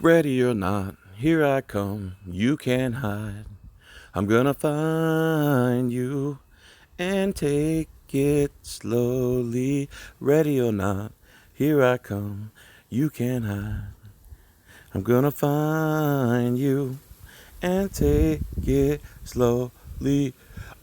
Ready or not, here I come, you can't hide. I'm gonna find you and take it slowly. Ready or not, here I come, you can't hide. I'm gonna find you and take it slowly.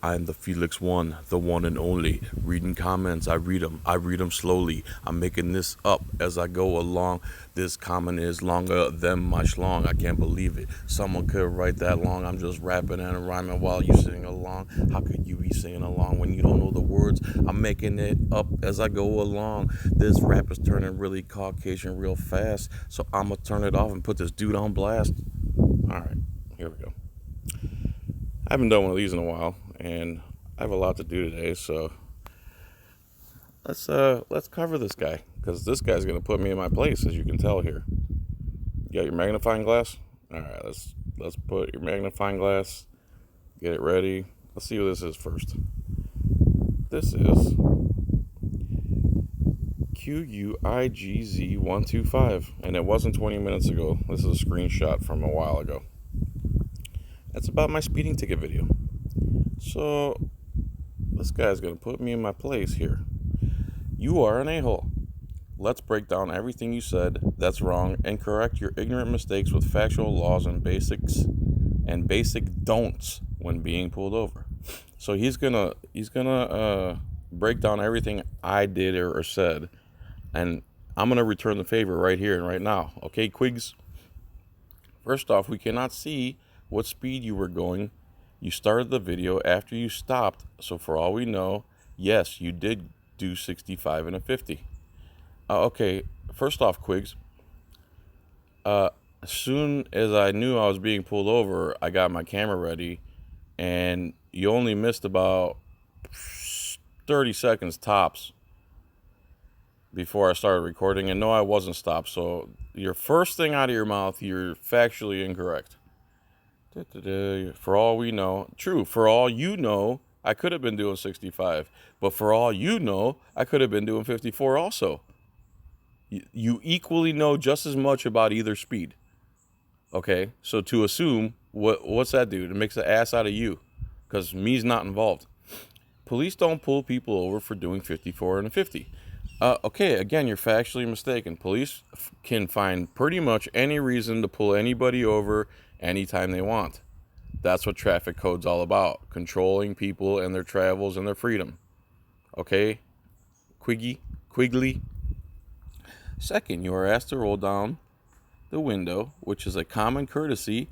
I'm the Felix one, the one and only. Reading comments, I read them slowly. I'm making this up as I go along. This comment is longer than my schlong. I can't believe it. Someone could write that long. I'm just rapping and rhyming while you sing along. How could you be singing along when you don't know the words? I'm making it up as I go along. This rap is turning really Caucasian real fast. So I'ma turn it off and put this dude on blast. Alright, here we go. I haven't done one of these in a while, and I have a lot to do today, so let's cover this guy, because this guy's gonna put me in my place, as you can tell here. You got your magnifying glass? Alright, let's put your magnifying glass, get it ready. Let's see what this is first. This is QUIGZ125, and it wasn't 20 minutes ago. This is a screenshot from a while ago. That's about my speeding ticket video. So, this guy's going to put me in my place here. You are an a-hole. Let's break down everything you said that's wrong and correct your ignorant mistakes with factual laws and basic don'ts when being pulled over. So he's gonna break down everything I did or said, and I'm gonna return the favor right here and right now. Okay, Quigs? First off, we cannot see what speed you were going. You started the video after you stopped, so for all we know, yes, you did do 65 and a 50. Okay, first off, Quigs, as soon as I knew I was being pulled over, I got my camera ready, and you only missed about 30 seconds tops before I started recording, and no, I wasn't stopped, so your first thing out of your mouth, you're factually incorrect. For all we know, true, for all you know, I could have been doing 65, but for all you know, I could have been doing 54 also. You equally know just as much about either speed. Okay, so to assume, what's that do? It makes an ass out of you, because me's not involved. Police don't pull people over for doing 54 and a 50. Okay, again, you're factually mistaken. Police can find pretty much any reason to pull anybody over anytime they want. That's what traffic code's all about, controlling people and their travels and their freedom. Okay, Quigley. Second, you are asked to roll down the window, which is a common courtesy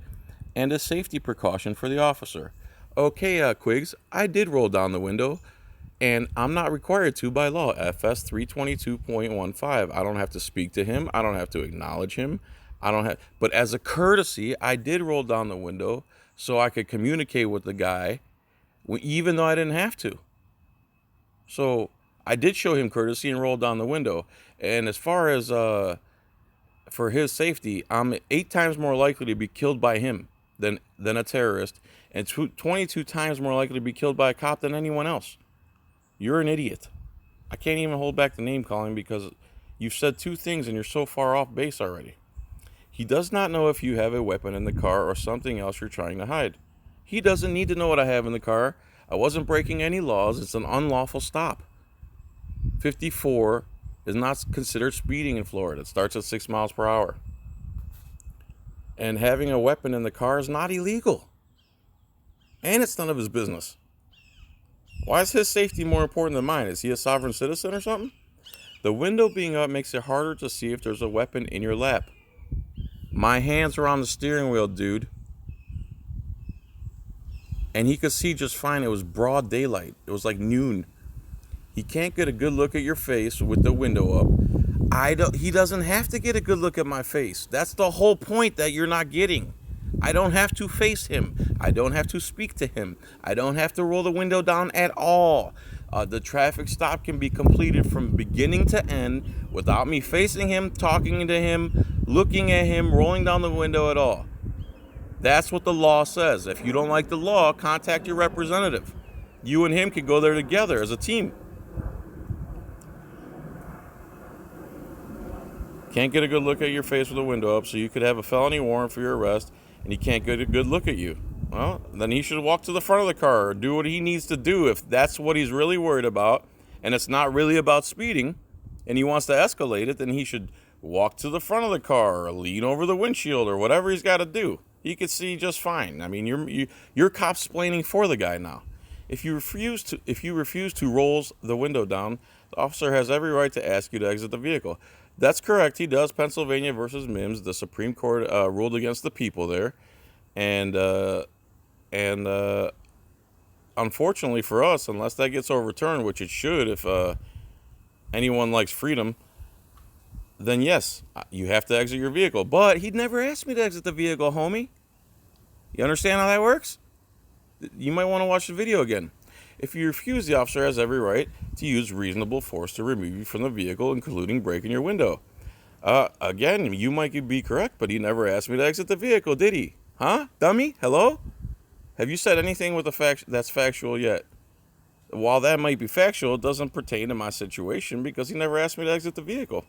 and a safety precaution for the officer. Okay, Quiggs, I did roll down the window, and I'm not required to by law, FS 322.15. I don't have to speak to him. I don't have to acknowledge him. But as a courtesy, I did roll down the window so I could communicate with the guy, even though I didn't have to. So I did show him courtesy and rolled down the window. And as far as for his safety, I'm 8 times more likely to be killed by him than a terrorist, and 22 times more likely to be killed by a cop than anyone else. You're an idiot. I can't even hold back the name calling because you've said 2 things and you're so far off base already. He does not know if you have a weapon in the car or something else you're trying to hide. He doesn't need to know what I have in the car. I wasn't breaking any laws. It's an unlawful stop. 54 is not considered speeding in Florida. It starts at 6 miles per hour. And having a weapon in the car is not illegal. And it's none of his business. Why is his safety more important than mine? Is he a sovereign citizen or something? The window being up makes it harder to see if there's a weapon in your lap. My hands were on the steering wheel, dude. And he could see just fine. It was broad daylight. It was like noon. He can't get a good look at your face with the window up. He doesn't have to get a good look at my face. That's the whole point that you're not getting. I don't have to face him. I don't have to speak to him. I don't have to roll the window down at all. The traffic stop can be completed from beginning to end without me facing him, talking to him, looking at him, rolling down the window at all. That's what the law says. If you don't like the law, contact your representative. You and him can go there together as a team. Can't get a good look at your face with the window up, so you could have a felony warrant for your arrest, and he can't get a good look at you. Well, then he should walk to the front of the car or do what he needs to do if that's what he's really worried about, and it's not really about speeding, and he wants to escalate it, then he should walk to the front of the car or lean over the windshield or whatever he's got to do. He could see just fine. I mean, you're cop-splaining for the guy now. If you refuse to roll the window down, the officer has every right to ask you to exit the vehicle. That's correct. He does. Pennsylvania versus Mims. The Supreme Court ruled against the people there, and unfortunately for us, unless that gets overturned, which it should, if anyone likes freedom, then yes, you have to exit your vehicle. But he never asked me to exit the vehicle, homie. You understand how that works? You might want to watch the video again. If you refuse, the officer has every right to use reasonable force to remove you from the vehicle, including breaking your window. Again, you might be correct, but he never asked me to exit the vehicle, did he? Huh? Dummy? Hello? Have you said anything with that's factual yet? While that might be factual, it doesn't pertain to my situation because he never asked me to exit the vehicle.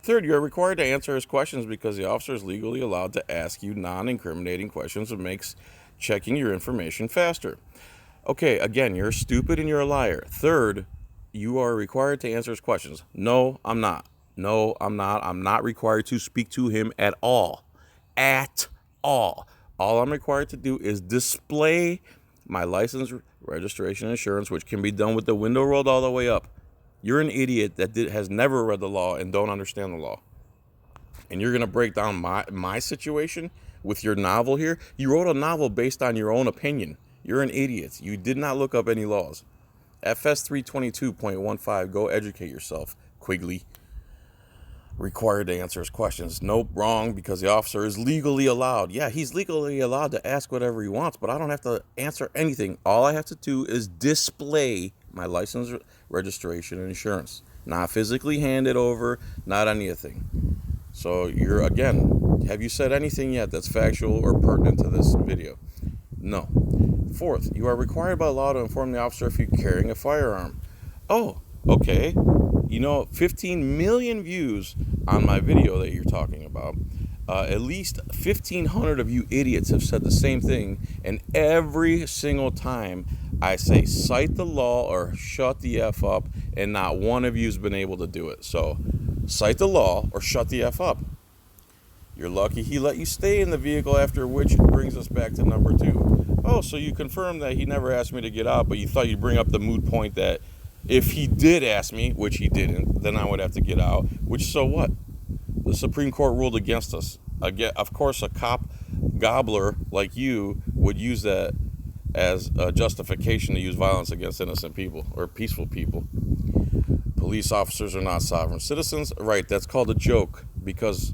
Third, you are required to answer his questions because the officer is legally allowed to ask you non-incriminating questions that makes checking your information faster. Okay, again, you're stupid and you're a liar. Third, you are required to answer his questions. No, I'm not. No, I'm not. I'm not required to speak to him at all. At all. All I'm required to do is display my license, registration, and insurance, which can be done with the window rolled all the way up. You're an idiot that has never read the law and don't understand the law. And you're going to break down my situation with your novel here? You wrote a novel based on your own opinion. You're an idiot. You did not look up any laws. FS 322.15, go educate yourself, Quigley. Required to answer his questions. Nope, wrong, because the officer is legally allowed. Yeah, he's legally allowed to ask whatever he wants, but I don't have to answer anything. All I have to do is display my license, registration, and insurance. Not physically hand it over, not anything. So you're, again, have you said anything yet that's factual or pertinent to this video? No. Fourth, you are required by law to inform the officer if you're carrying a firearm. Oh, okay. 15 million views on my video that you're talking about. At least 1,500 of you idiots have said the same thing, and every single time I say cite the law or shut the F up, and not one of you has been able to do it. So, cite the law or shut the F up. You're lucky he let you stay in the vehicle, after which brings us back to number 2. Oh, so you confirmed that he never asked me to get out, but you thought you'd bring up the moot point that if he did ask me, which he didn't, then I would have to get out, which so what? The Supreme Court ruled against us. Again, of course, a cop gobbler like you would use that as a justification to use violence against innocent people or peaceful people. Police officers are not sovereign citizens. Right, that's called a joke because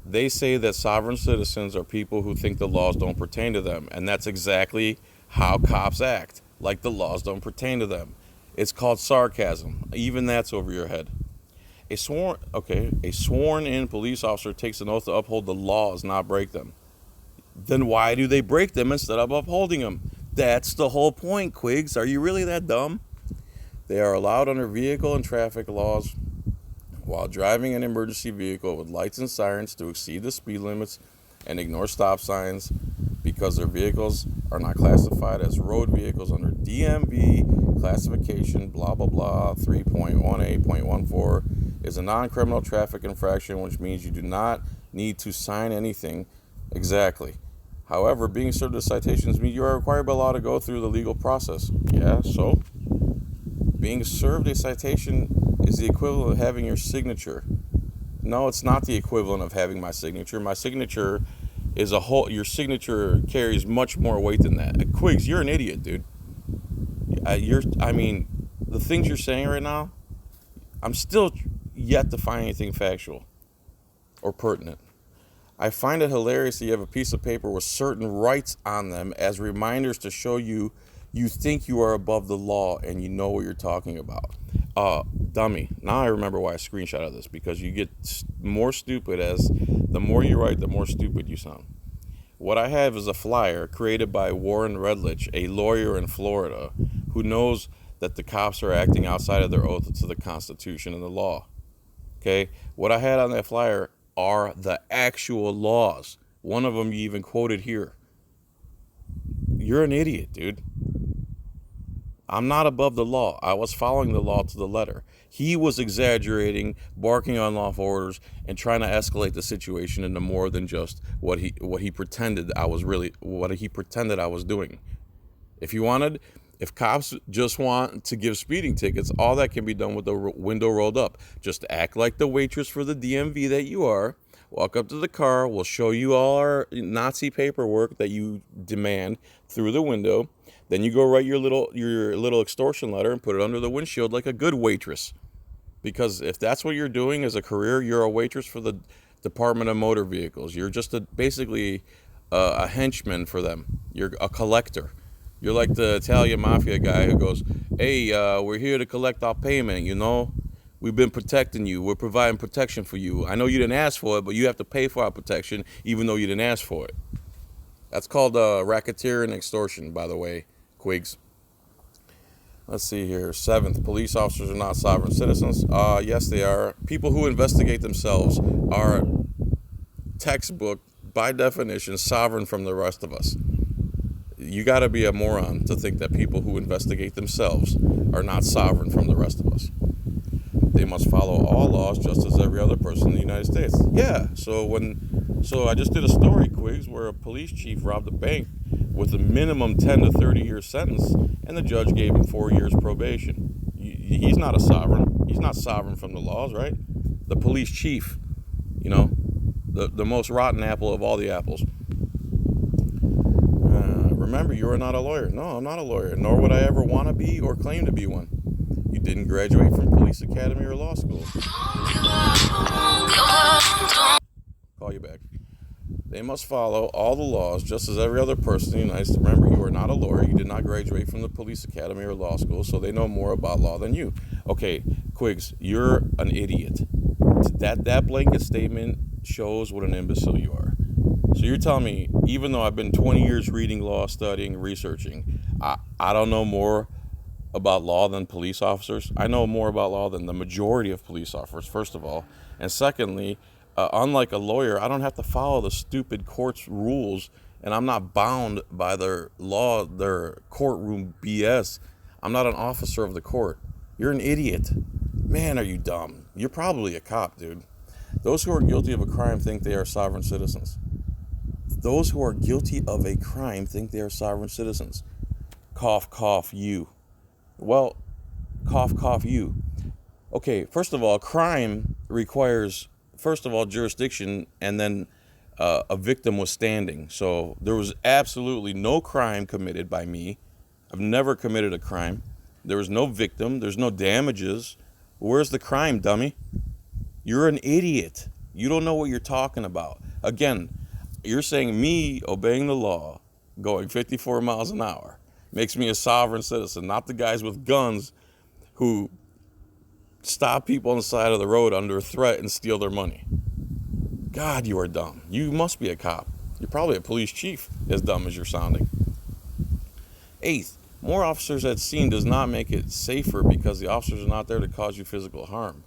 they say that sovereign citizens are people who think the laws don't pertain to them. And that's exactly how cops act, like the laws don't pertain to them. It's called sarcasm. Even that's over your head. A sworn-in police officer takes an oath to uphold the laws, not break them. Then why do they break them instead of upholding them? That's the whole point, Quigs. Are you really that dumb? They are allowed under vehicle and traffic laws while driving an emergency vehicle with lights and sirens to exceed the speed limits and ignore stop signs because their vehicles are not classified as road vehicles under DMV classification, blah, blah, blah, 3.18.14 is a non-criminal traffic infraction, which means you do not need to sign anything. Exactly. However, being served with citations means you are required by law to go through the legal process. Yeah, so being served a citation is the equivalent of having your signature. No, it's not the equivalent of having my signature. My signature is a whole. Your signature carries much more weight than that. Quigs, you're an idiot, dude. The things you're saying right now, I'm still yet to find anything factual or pertinent. I find it hilarious that you have a piece of paper with certain rights on them as reminders to show you think you are above the law and you know what you're talking about. Dummy. Now I remember why I screenshotted this, because you get more stupid as the more you write, the more stupid you sound. What I have is a flyer created by Warren Redlich, a lawyer in Florida, who knows that the cops are acting outside of their oath to the Constitution and the law. Okay, what I had on that flyer are the actual laws. One of them you even quoted here. You're an idiot, dude. I'm not above the law. I was following the law to the letter. He was exaggerating, barking on lawful orders, and trying to escalate the situation into more than just what he pretended I was doing. If cops just want to give speeding tickets, all that can be done with the window rolled up. Just act like the waitress for the DMV that you are. Walk up to the car. We'll show you all our Nazi paperwork that you demand through the window. Then you go write your little extortion letter and put it under the windshield like a good waitress. Because if that's what you're doing as a career, you're a waitress for the Department of Motor Vehicles. You're just basically a henchman for them. You're a collector. You're like the Italian mafia guy who goes, hey, we're here to collect our payment, you know? We've been protecting you. We're providing protection for you. I know you didn't ask for it, but you have to pay for our protection even though you didn't ask for it. That's called racketeering and extortion, by the way, Quigs. Let's see here. 7th, police officers are not sovereign citizens. Yes, they are. People who investigate themselves are textbook, by definition, sovereign from the rest of us. You got to be a moron to think that people who investigate themselves are not sovereign from the rest of us. They must follow all laws just as every other person in the United States. Yeah, so I just did a story, Quigs, where a police chief robbed a bank with a minimum 10 to 30 year sentence, and the judge gave him 4 years probation. He's not a sovereign. He's not sovereign from the laws, right? The police chief, you know, the most rotten apple of all the apples. Remember, you are not a lawyer. No, I'm not a lawyer, nor would I ever want to be or claim to be one. You didn't graduate from police academy or law school. Call you back. They must follow all the laws just as every other person in the United States. Remember, you are not a lawyer. You did not graduate from the police academy or law school, so they know more about law than you. Okay, Quigs, you're an idiot. That blanket statement shows what an imbecile you are. So you're telling me, even though I've been 20 years reading law, studying, researching, I don't know more about law than police officers? I know more about law than the majority of police officers, first of all. And secondly, unlike a lawyer, I don't have to follow the stupid court's rules, and I'm not bound by their law, their courtroom BS. I'm not an officer of the court. You're an idiot. Man, are you dumb? You're probably a cop, dude. Those who are guilty of a crime think they are sovereign citizens. Those who are guilty of a crime think they are sovereign citizens. Cough, cough, you. Well, cough, cough, you. Okay, first of all, crime requires, first of all, jurisdiction, and then a victim was standing. So there was absolutely no crime committed by me. I've never committed a crime. There was no victim. There's no damages. Where's the crime, dummy? You're an idiot. You don't know what you're talking about. Again, you're saying me obeying the law, going 54 miles an hour, makes me a sovereign citizen, not the guys with guns who stop people on the side of the road under threat and steal their money. God, you are dumb. You must be a cop. You're probably a police chief, as dumb as you're sounding. 8th, more officers at scene does not make it safer because the officers are not there to cause you physical harm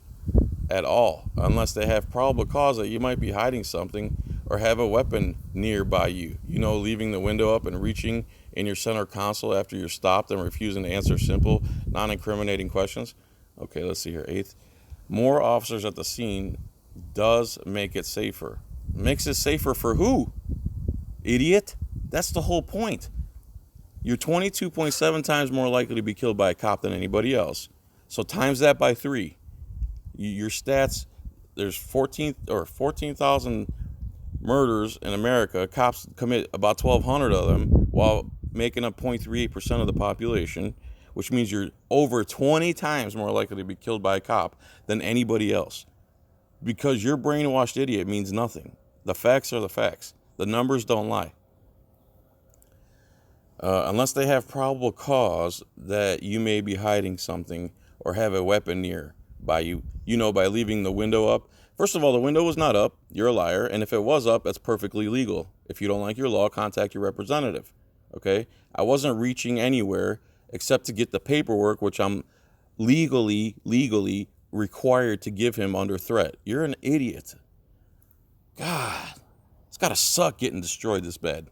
at all, unless they have probable cause that you might be hiding something or have a weapon nearby you. You know, leaving the window up and reaching in your center console after you're stopped and refusing to answer simple, non-incriminating questions. Okay, let's see here. 8th, more officers at the scene does make it safer. Makes it safer for who? Idiot? That's the whole point. You're 22.7 times more likely to be killed by a cop than anybody else. So times that by 3. Your stats, there's 14,000 murders in America. Cops commit about 1,200 of them while making up 0.38% of the population, which means you're over 20 times more likely to be killed by a cop than anybody else. Because your brainwashed idiot means nothing. The facts are the facts. The numbers don't lie. Unless they have probable cause that you may be hiding something or have a weapon near by you, you know, by leaving the window up. First of all, the window was not up. You're a liar. And if it was up, that's perfectly legal. If you don't like your law, contact your representative. Okay? I wasn't reaching anywhere except to get the paperwork, which I'm legally required to give him under threat. You're an idiot. God, it's got to suck getting destroyed this bad.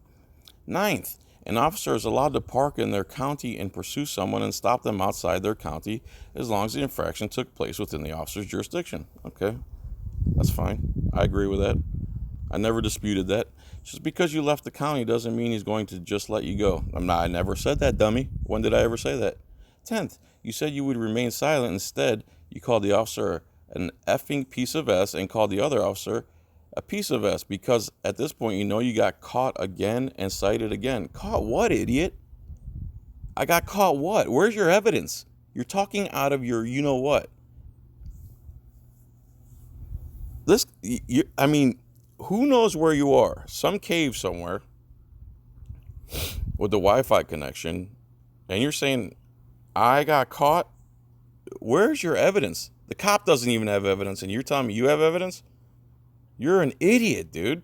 Ninth, an officer is allowed to park in their county and pursue someone and stop them outside their county as long as the infraction took place within the officer's jurisdiction. Okay, that's fine. I agree with that. I never disputed that. Just because you left the county doesn't mean he's going to just let you go. I never said that, dummy. When did I ever say that? 10th, you said you would remain silent. Instead, you called the officer an effing piece of S and called the other officer a piece of S because at this point you know you got caught again and cited again. Caught what, idiot? I got caught what? Where's your evidence? You're talking out of your you know what. Who knows where you are? Some cave somewhere with the Wi-Fi connection, and you're saying, I got caught? Where's your evidence? The cop doesn't even have evidence, and you're telling me you have evidence? You're an idiot, dude.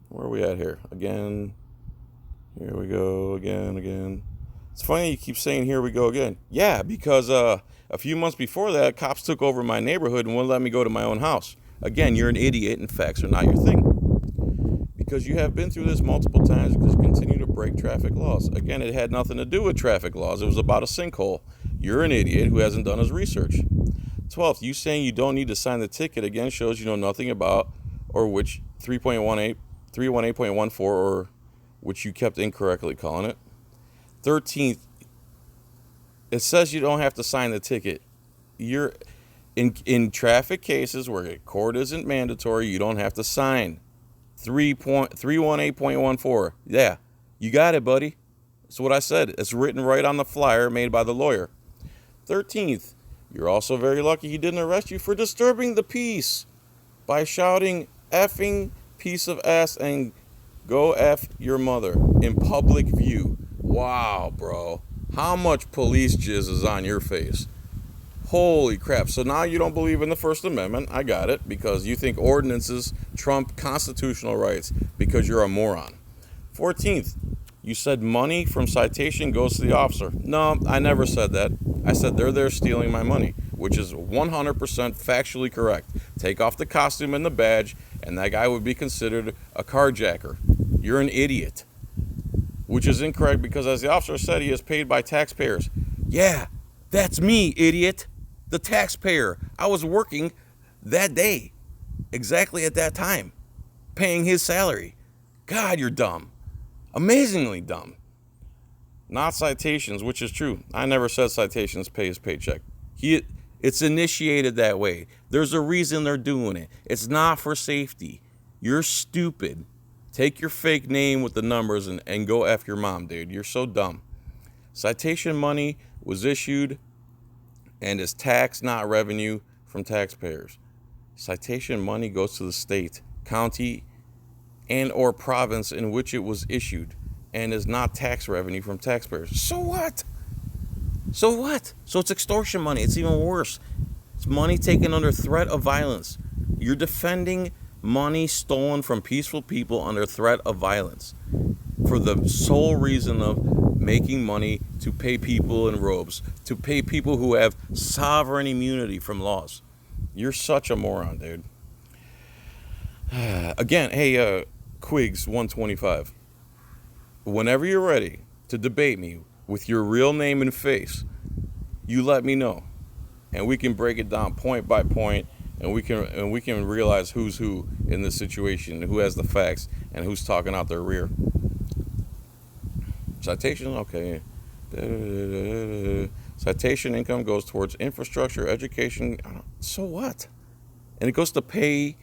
Where are we at here? Again. Here we go. Again. It's funny you keep saying here we go again. Yeah, because a few months before that, cops took over my neighborhood and wouldn't let me go to my own house. Again, you're an idiot and facts are not your thing. Because you have been through this multiple times because you continue to break traffic laws. Again, it had nothing to do with traffic laws. It was about a sinkhole. You're an idiot who hasn't done his research. 12th, you saying you don't need to sign the ticket again shows you know nothing about or which 318.14 or which you kept incorrectly calling it. 13th, it says you don't have to sign the ticket. You're in traffic cases where a court isn't mandatory, you don't have to sign. 318.14. Yeah, you got it, buddy. That's what I said. It's written right on the flyer made by the lawyer. 13th, you're also very lucky he didn't arrest you for disturbing the peace by shouting effing piece of ass and go F your mother in public view. Wow, bro. How much police jizz is on your face? Holy crap. So now you don't believe in the First Amendment. I got it. Because you think ordinances trump constitutional rights because you're a moron. 14th, you said money from citation goes to the officer. No, I never said that. I said they're there stealing my money, which is 100% factually correct. Take off the costume and the badge, and that guy would be considered a carjacker. You're an idiot. Which is incorrect because, as the officer said, he is paid by taxpayers. Yeah, that's me, idiot. The taxpayer. I was working that day, exactly at that time, paying his salary. God, you're dumb. Amazingly dumb. Not citations, which is true. I never said citations pay his paycheck. It's initiated that way. There's a reason they're doing it. It's not for safety. You're stupid. Take your fake name with the numbers and go F your mom, dude. You're so dumb. Citation money was issued and is tax, not revenue from taxpayers. Citation money goes to the state, county, and or province in which it was issued and is not tax revenue from taxpayers. So what? So it's extortion money. It's even worse. It's money taken under threat of violence. You're defending money stolen from peaceful people under threat of violence for the sole reason of making money to pay people in robes, to pay people who have sovereign immunity from laws. You're such a moron, dude. Again, hey, Quigs 125. Whenever you're ready to debate me with your real name and face, you let me know, and we can break it down point by point, and we can realize who's who in this situation, who has the facts, and who's talking out their rear. Citation, okay. Citation income goes towards infrastructure, education. So what? And it goes to pay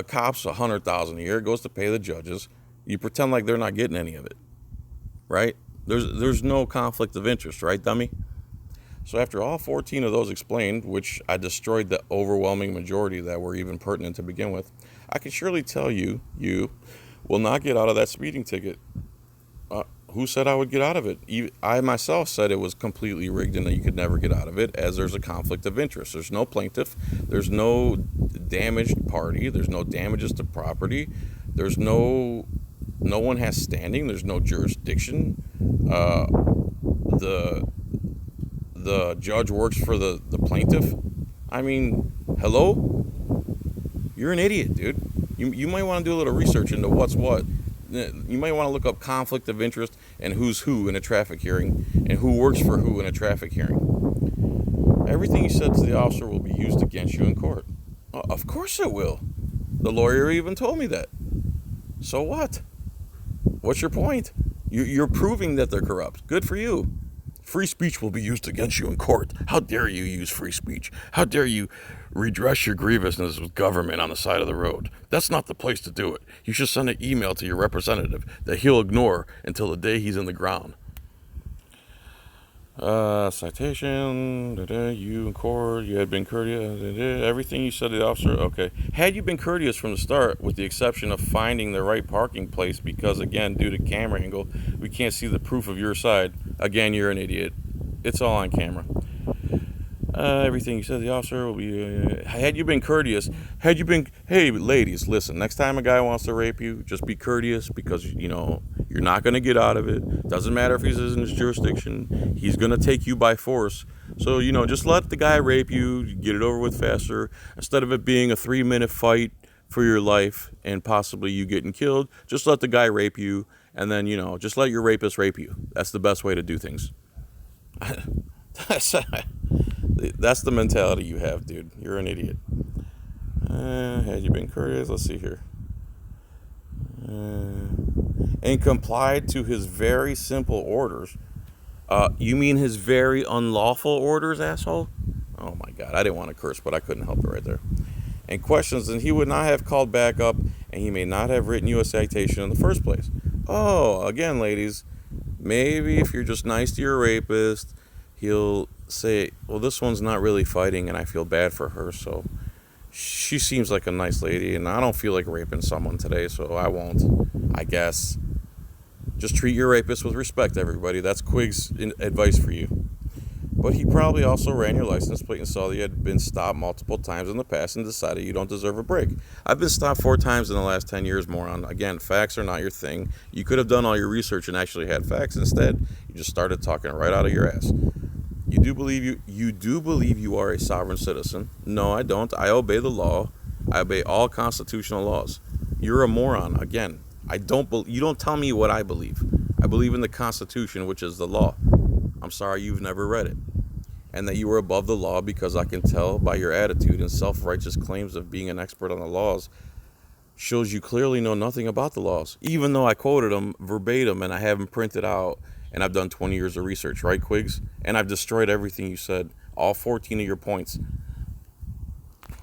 cops $100,000 a year. It goes to pay the judges. You pretend like they're not getting any of it, right? There's no conflict of interest, right, dummy? So after all 14 of those explained, which I destroyed the overwhelming majority that were even pertinent to begin with, I can surely tell you will not get out of that speeding ticket. Who said I would get out of it? I myself said it was completely rigged and that you could never get out of it, as there's a conflict of interest. There's no plaintiff. There's no damaged party. There's no damages to property. There's no one has standing. There's no jurisdiction. The the judge works for the plaintiff. I mean, hello? You're an idiot, dude. You might want to do a little research into what's what. You might want to look up conflict of interest and who's who in a traffic hearing and who works for who in a traffic hearing. Everything you said to the officer will be used against you in court. Of course it will. The lawyer even told me that. So what? What's your point? You're proving that they're corrupt. Good for you. Free speech will be used against you in court. How dare you use free speech? How dare you redress your grievances with government on the side of the road? That's not the place to do it. You should send an email to your representative that he'll ignore until the day he's in the ground. Citation, you in court, you had been courteous, everything you said to the officer, okay. Had you been courteous from the start, with the exception of finding the right parking place, because again, due to camera angle, we can't see the proof of your side, again, you're an idiot. It's all on camera. Everything you said to the officer will be, had you been courteous, hey ladies, listen, next time a guy wants to rape you, just be courteous, because, you know, you're not going to get out of it. Doesn't matter if he's in his jurisdiction, he's going to take you by force. So, you know, just let the guy rape you, get it over with faster, instead of it being a 3-minute fight for your life and possibly you getting killed. Just let the guy rape you, and then, you know, just let your rapist rape you. That's the best way to do things. That's the mentality you have, dude. You're an idiot. Had you been courteous? Let's see here. And complied to his very simple orders. You mean his very unlawful orders, asshole? Oh my God, I didn't want to curse, but I couldn't help it right there. And questions, and he would not have called back up, and he may not have written you a citation in the first place. Oh, again, ladies, maybe if you're just nice to your rapist, he'll say, well, this one's not really fighting, and I feel bad for her, so she seems like a nice lady, and I don't feel like raping someone today, so I won't, I guess. Just treat your rapist with respect, everybody. That's Quig's advice for you. But he probably also ran your license plate and saw that you had been stopped multiple times in the past and decided you don't deserve a break. I've been stopped 4 times in the last 10 years, moron. Again, facts are not your thing. You could have done all your research and actually had facts. Instead, you just started talking right out of your ass. You do believe you are a sovereign citizen. No, I don't. I obey the law. I obey all constitutional laws. You're a moron. Again, you don't tell me what I believe. I believe in the Constitution, which is the law. I'm sorry you've never read it. And that you are above the law, because I can tell by your attitude and self-righteous claims of being an expert on the laws shows you clearly know nothing about the laws, even though I quoted them verbatim and I have them printed out and I've done 20 years of research, right, Quiggs? And I've destroyed everything you said, all 14 of your points.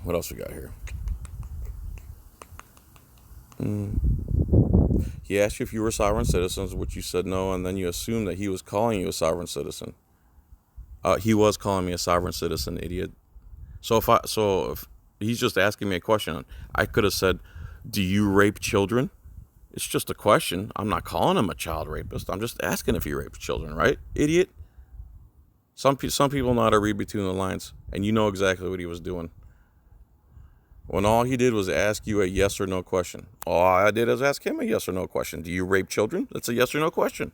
What else we got here? He asked you if you were sovereign citizens, which you said no, and then you assumed that he was calling you a sovereign citizen. He was calling me a sovereign citizen, idiot. So if he's just asking me a question, I could have said, do you rape children? It's just a question. I'm not calling him a child rapist. I'm just asking if he rapes children, right, idiot? Some people know how to read between the lines, and you know exactly what he was doing. When all he did was ask you a yes or no question. All I did was ask him a yes or no question. Do you rape children? That's a yes or no question.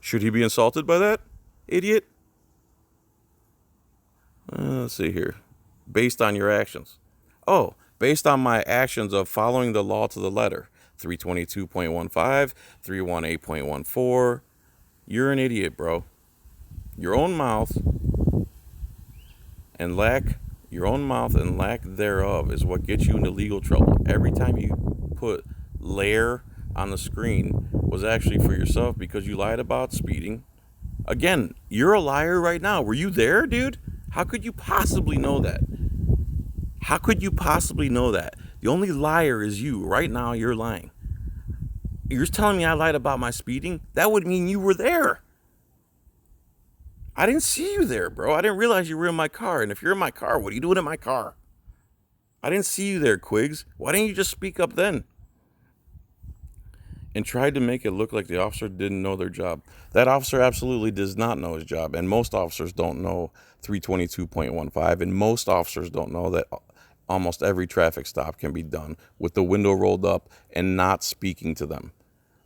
Should he be insulted by that, idiot? Let's see here. Based on your actions. Oh, based on my actions of following the law to the letter. 322.15, 318.14. You're an idiot, bro. Your own mouth and lack thereof is what gets you into legal trouble. Every time you put lair on the screen was actually for yourself, because you lied about speeding. Again, you're a liar right now. Were you there, dude? How could you possibly know that? How could you possibly know that? The only liar is you. Right now, you're lying. You're telling me I lied about my speeding? That would mean you were there. I didn't see you there, bro. I didn't realize you were in my car. And if you're in my car, what are you doing in my car? I didn't see you there, Quiggs. Why didn't you just speak up then? And tried to make it look like the officer didn't know their job. That officer absolutely does not know his job. And most officers don't know 322.15. And most officers don't know that almost every traffic stop can be done with the window rolled up and not speaking to them.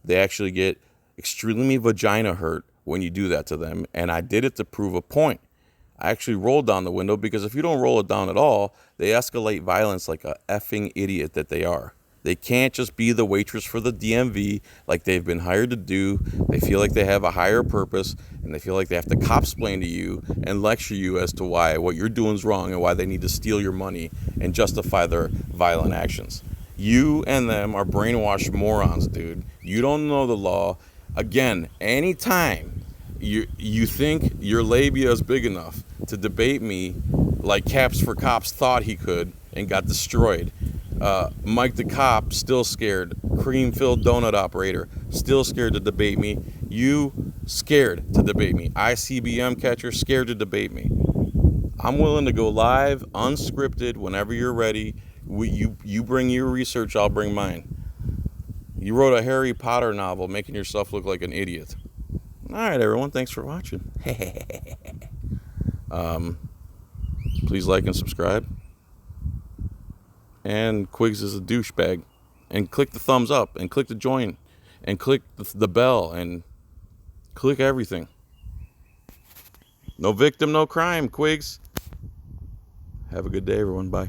They actually get extremely vagina hurt when you do that to them. And I did it to prove a point. I actually rolled down the window because if you don't roll it down at all, they escalate violence like a effing idiot that they are. They can't just be the waitress for the DMV like they've been hired to do. They feel like they have a higher purpose, and they feel like they have to cop-splain to you and lecture you as to why what you're doing is wrong and why they need to steal your money and justify their violent actions. You and them are brainwashed morons, dude. You don't know the law. Again, anytime you think your labia is big enough to debate me like Caps for Cops thought he could and got destroyed. Mike the Cop, still scared. Cream-filled donut operator, still scared to debate me. You, scared to debate me. ICBM catcher, scared to debate me. I'm willing to go live, unscripted, whenever you're ready. You bring your research, I'll bring mine. You wrote a Harry Potter novel making yourself look like an idiot. All right, everyone, thanks for watching. Please like and subscribe. And Quigs is a douchebag. And click the thumbs up, and click the join, and click the bell, and click everything. No victim, no crime, Quigs. Have a good day, everyone. Bye.